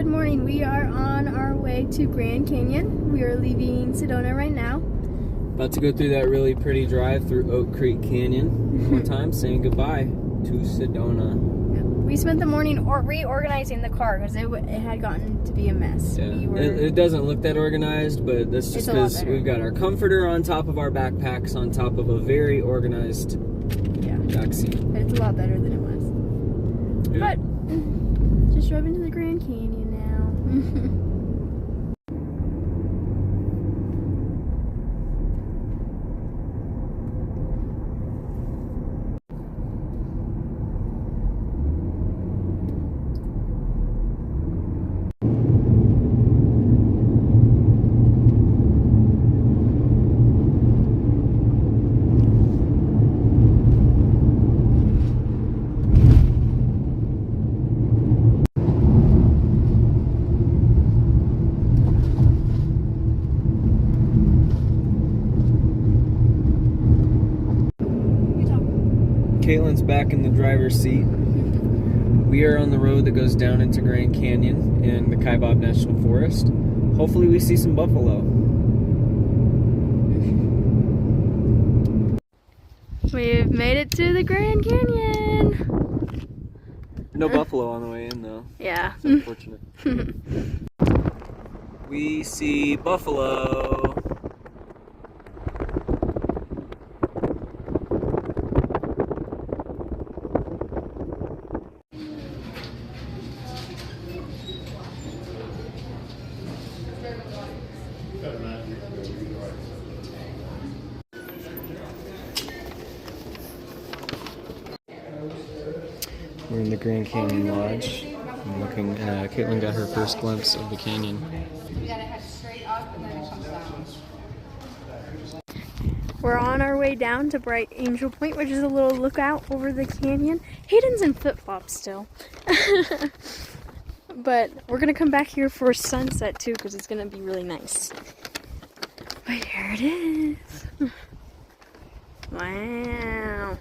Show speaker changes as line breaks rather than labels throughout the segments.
Good morning. We are on our way to Grand Canyon. We are leaving Sedona right now.
About to go through that really pretty drive through Oak Creek Canyon one more time, saying goodbye to Sedona.
We spent the morning reorganizing the car because it had gotten to be a mess.
Yeah. It doesn't look that organized, but that's just because we've got our comforter on top of our backpacks on top of a very organized back seat.
But it's a lot better than it was.
Yeah.
But just driving to the Grand Canyon now.
Caitlin's back in the driver's seat. We are on the road that goes down into Grand Canyon in the Kaibab National Forest. Hopefully we see some buffalo.
We've made it to the Grand Canyon.
No buffalo on the way in though.
Yeah.
It's unfortunate. We see buffalo. We're in the Grand Canyon Lodge. I'm looking. Caitlin got her first glimpse of the canyon.
You gotta head straight up and then it comes down.
We're on our way down to Bright Angel Point, which is a little lookout over the canyon. Hayden's in flip-flops still. But we're gonna come back here for sunset too, because it's gonna be really nice. But here it is. Wow.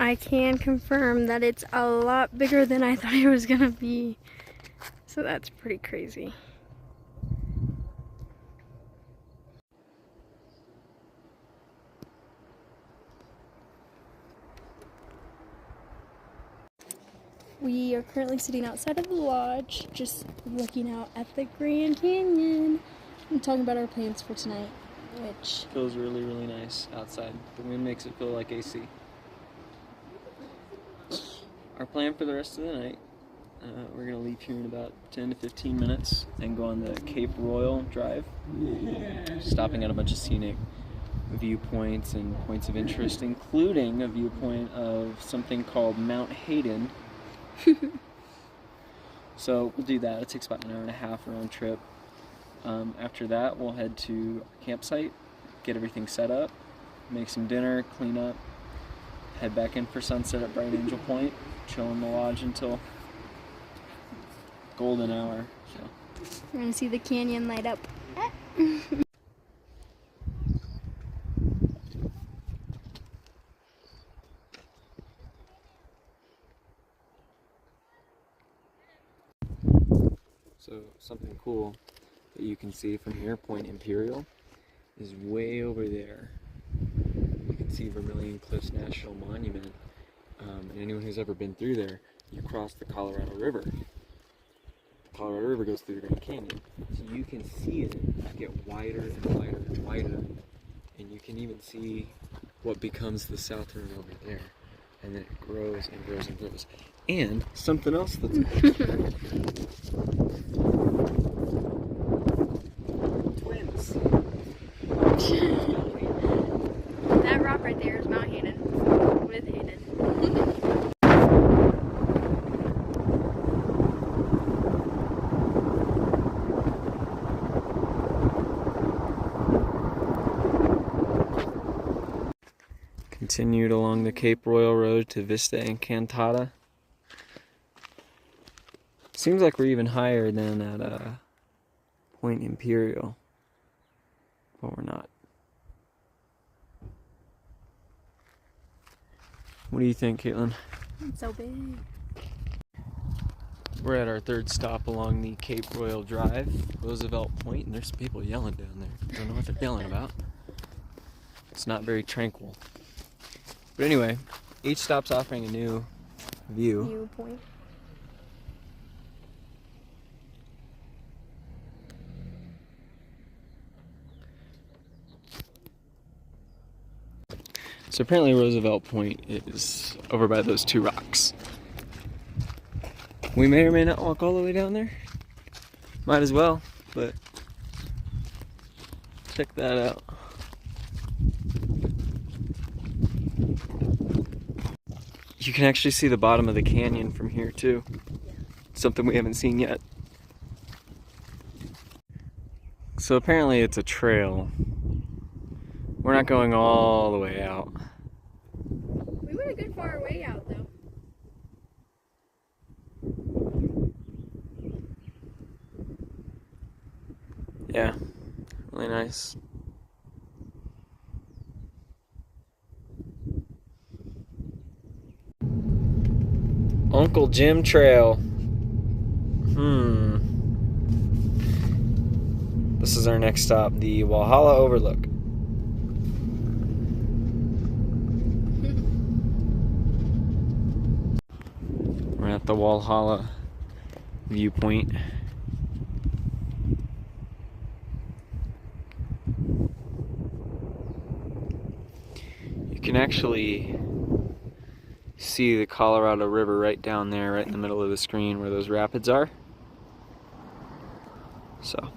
I can confirm that it's a lot bigger than I thought it was gonna be. So that's pretty crazy. We are currently sitting outside of the lodge, just looking out at the Grand Canyon and talking about our plans for tonight, which
Feels really, really nice outside. The wind makes it feel like AC. Our plan for the rest of the night, we're going to leave here in about 10 to 15 minutes and go on the Cape Royal Drive, stopping at a bunch of scenic viewpoints and points of interest, including a viewpoint of something called Mount Hayden. So we'll do that. It takes about an hour and a half round trip. After that, we'll head to our campsite, get everything set up, make some dinner, clean up, head back in for sunset at Bright Angel Point, chill in the lodge until golden hour. So
we're gonna see the canyon light up.
So something cool that you can see from here, Point Imperial, is way over there. You can see Vermilion Cliffs National Monument. And anyone who's ever been through there, you cross the Colorado River. The Colorado River goes through the Grand Canyon. So you can see it get wider and wider and wider. And you can even see what becomes the South Rim over there. And then it grows and grows and grows. And something else that's twins.
That rock right there is Mount Hayden with Hayden.
Continued along the Cape Royal Road to Vista Encantada. Seems like we're even higher than at Point Imperial, but we're not. What do you think, Caitlin?
It's so big.
We're at our third stop along the Cape Royal Drive, Roosevelt Point, and there's people yelling down there. Don't know what they're yelling about. It's not very tranquil. But anyway, each stop's offering a new
Viewpoint.
So apparently Roosevelt Point is over by those two rocks. We may or may not walk all the way down there. Might as well, but check that out. You can actually see the bottom of the canyon from here too. Something we haven't seen yet. So apparently it's a trail. We're not going all the way out.
We went a good far way out though.
Yeah, really nice. Uncle Jim Trail. This is our next stop, the Walhalla Overlook. We're at the Walhalla viewpoint. You can actually see the Colorado River right down there, right in the middle of the screen where those rapids are. So.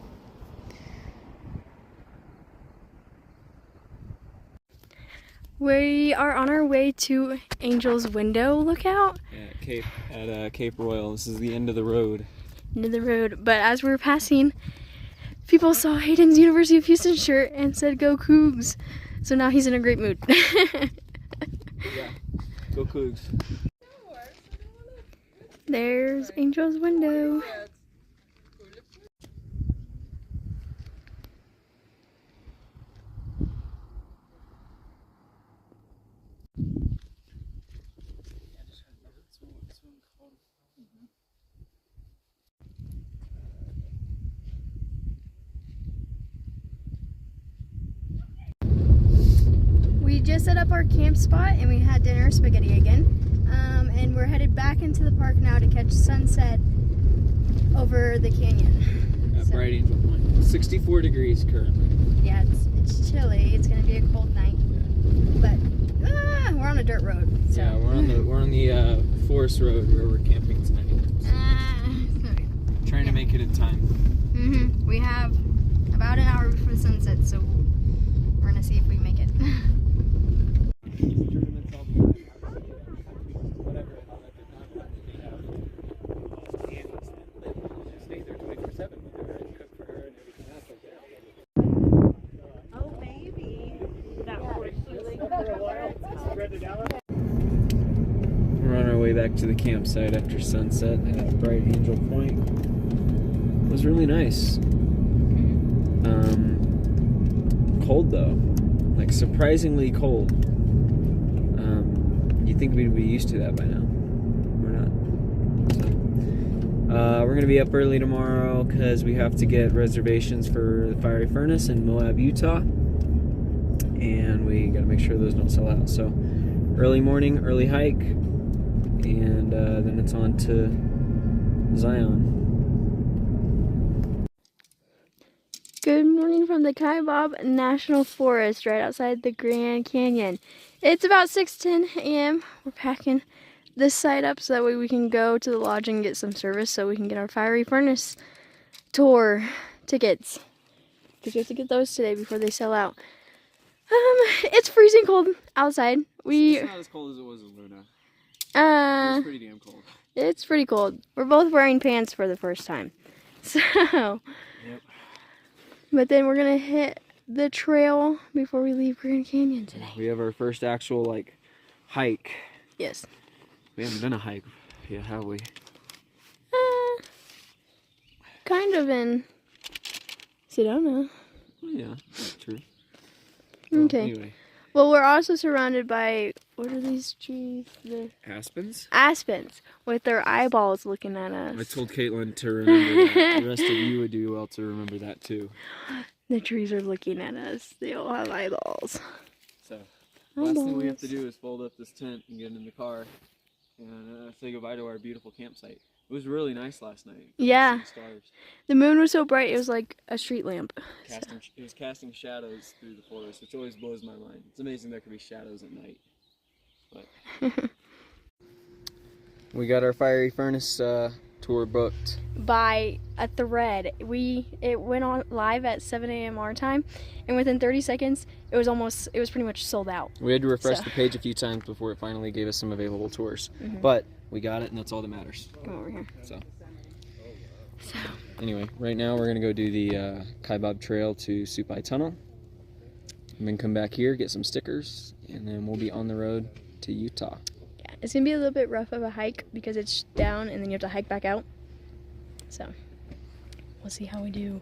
We are on our way to Angel's Window Lookout.
Yeah, at Cape Royal. This is the end of the road.
End of the road. But as we were passing, people saw Hayden's University of Houston shirt and said, "Go Cougs." So now he's in a great mood.
Yeah, go Cougs.
There's Angel's Window. We just set up our camp spot and we had dinner, spaghetti again. And we're headed back into the park now to catch sunset over the canyon.
At Bright Angel Point. 64 degrees currently.
Yeah, it's chilly. It's gonna be a cold night. But we're on a dirt road. So.
Yeah, we're on the forest road where we're camping tonight. Trying to make it in time.
We have about an hour before sunset, so we're gonna see if we make it.
We're on our way back to the campsite after sunset at Bright Angel Point. It was really nice. Cold though, like surprisingly cold. You'd think we'd be used to that by now. We're not. So, we're gonna be up early tomorrow because we have to get reservations for the Fiery Furnace in Moab, Utah, and we gotta make sure those don't sell out. So, early morning, early hike, and then it's on to Zion.
Good morning from the Kaibab National Forest right outside the Grand Canyon. It's about 6:10 a.m. We're packing this site up so that way we can go to the lodge and get some service so we can get our Fiery Furnace tour tickets. Because we have to get those today before they sell out. It's freezing cold outside.
It's not as cold as it was in Luna. It's pretty damn cold.
It's pretty cold. We're both wearing pants for the first time. So,
yep.
But then we're gonna hit the trail before we leave Grand Canyon today.
We have our first actual hike.
Yes.
We haven't done a hike yet, have we?
Kind of in Sedona.
Oh, yeah, that's true.
Okay.
Anyway.
Well, we're also surrounded by, what are these trees? The
Aspens?
aspens, with their eyeballs looking at us.
I told Caitlin to remember that. The rest of you would do well to remember that too.
The trees are looking at us. They all have eyeballs.
So, the last thing we have to do is fold up this tent and get in the car and say goodbye to our beautiful campsite. It was really nice last night.
Yeah.
The stars.
The moon was so bright, it was like a street lamp.
It was casting shadows through the forest, which always blows my mind. It's amazing there could be shadows at night. But we got our fiery furnace tour booked.
By a thread. It went on live at 7 a.m. our time, and within 30 seconds, it was pretty much sold out.
We had to refresh the page a few times before it finally gave us some available tours. But we got it, and that's all that matters.
Come over here.
So. Anyway, right now we're gonna go do the Kaibab Trail to Supai Tunnel, and then come back here, get some stickers, and then we'll be on the road to Utah.
Yeah, it's gonna be a little bit rough of a hike because it's down and then you have to hike back out. So, we'll see how we do.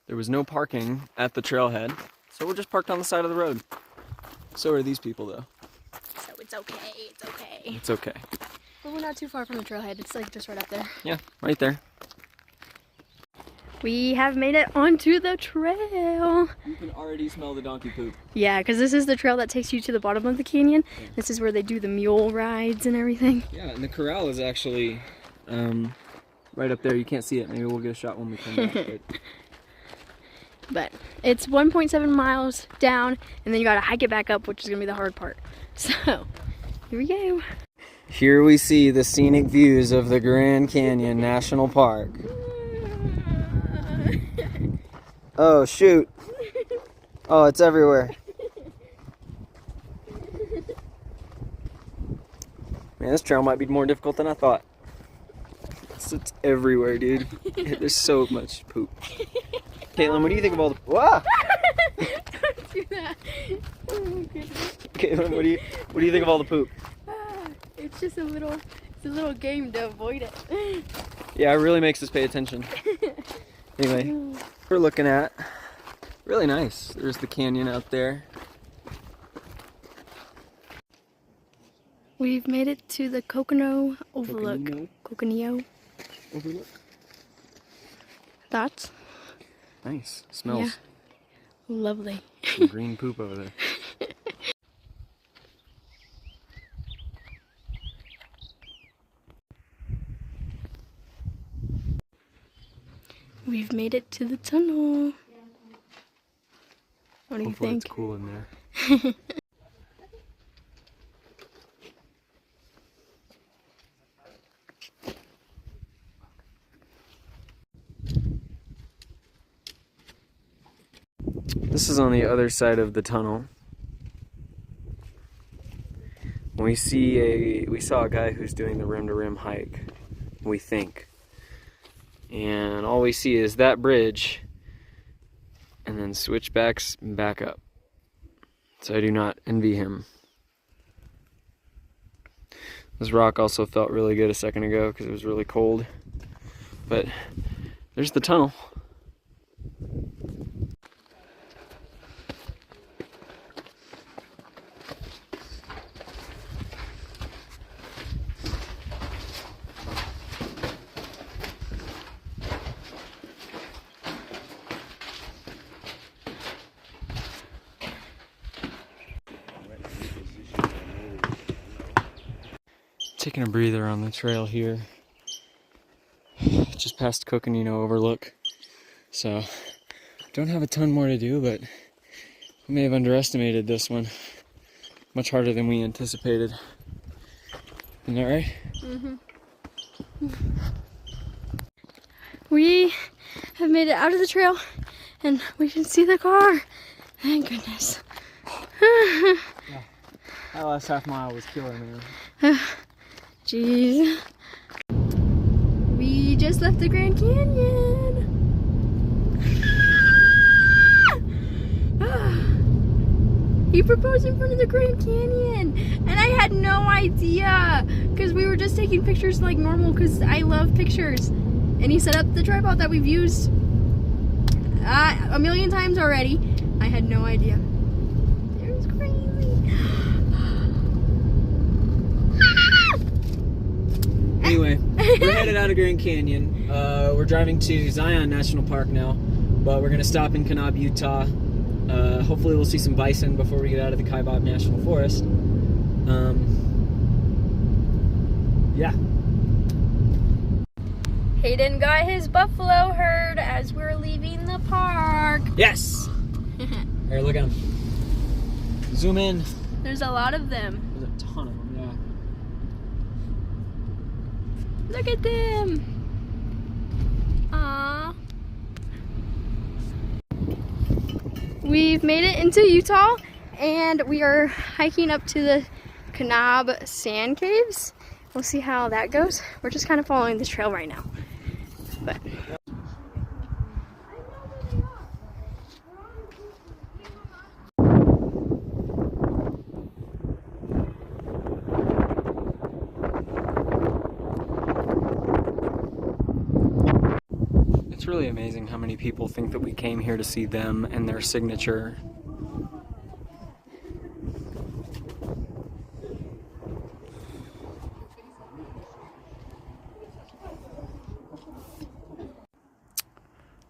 There was no parking at the trailhead, so we're just parked on the side of the road. So are these people, though.
So it's okay, it's okay.
It's okay.
But we're not too far from the trailhead, it's like just right up there.
Yeah, right there.
We have made it onto the trail.
You can already smell the donkey poop.
Yeah, because this is the trail that takes you to the bottom of the canyon. Yeah. This is where they do the mule rides and everything.
Yeah, and the corral is actually right up there. You can't see it. Maybe we'll get a shot when we come back.
But it's 1.7 miles down, and then you gotta hike it back up, which is gonna be the hard part. So, here we go.
Here we see the scenic views of the Grand Canyon National Park. Oh, shoot. Oh, it's everywhere. Man, this trail might be more difficult than I thought. It's everywhere, dude. There's so much poop. Caitlin, what do you think of all the... Wah!
Don't do that. Oh my goodness.
Caitlin, what do you think of all the poop?
It's just a little game to avoid it.
Yeah, it really makes us pay attention. Anyway, we're looking at... Really nice. There's the canyon out there.
We've made it to the Coconut Overlook. Coconut
Overlook.
Thoughts?
Nice. Smells.
Yeah. Lovely.
Some green poop over there.
We've made it to the tunnel. What do you
Hopefully
think?
It's cool in there. This is on the other side of the tunnel. We saw a guy who's doing the rim-to-rim hike, we think. And all we see is that bridge and then switchbacks back up. So I do not envy him. This rock also felt really good a second ago because it was really cold. But there's the tunnel. Taking a breather on the trail here. Just past Coconino Overlook. So, don't have a ton more to do, but we may have underestimated this one. Much harder than we anticipated. Isn't that right?
Mm-hmm. We have made it out of the trail, and we can see the car. Thank goodness.
Yeah. That last half mile was killer, man.
Jeez. We just left the Grand Canyon. We proposed in front of the Grand Canyon, and I had no idea because we were just taking pictures like normal because I love pictures. And he set up the tripod that we've used a million times already. I had no idea. It was crazy.
Anyway, we're headed out of Grand Canyon. We're driving to Zion National Park now, but we're gonna stop in Kanab, Utah. Hopefully we'll see some bison before we get out of the Kaibab National Forest. Yeah.
Hayden got his buffalo herd as we're leaving the park.
Yes! Here, look at them. Zoom in.
There's a lot of them.
There's a ton of them, yeah.
Look at them. Aww. We've made it into Utah and we are hiking up to the Kanab Sand Caves. We'll see how that goes. We're just kind of following this trail right now. But
it's really amazing how many people think that we came here to see them and their signature.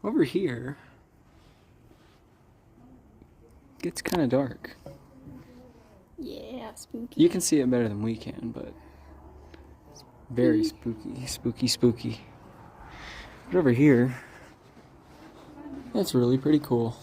Over here, it gets kind of dark.
yeah, spooky.
You can see it better than we can, but it's very spooky, spooky, spooky. But over here, that's really pretty cool.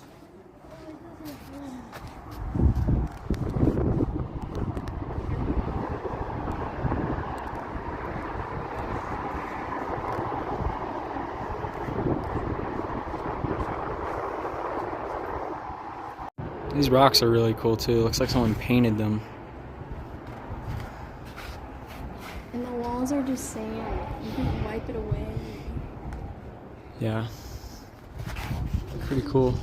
These rocks are really cool too. Looks like someone painted them.
And the walls are just sand. You can wipe it away.
Yeah. Pretty cool.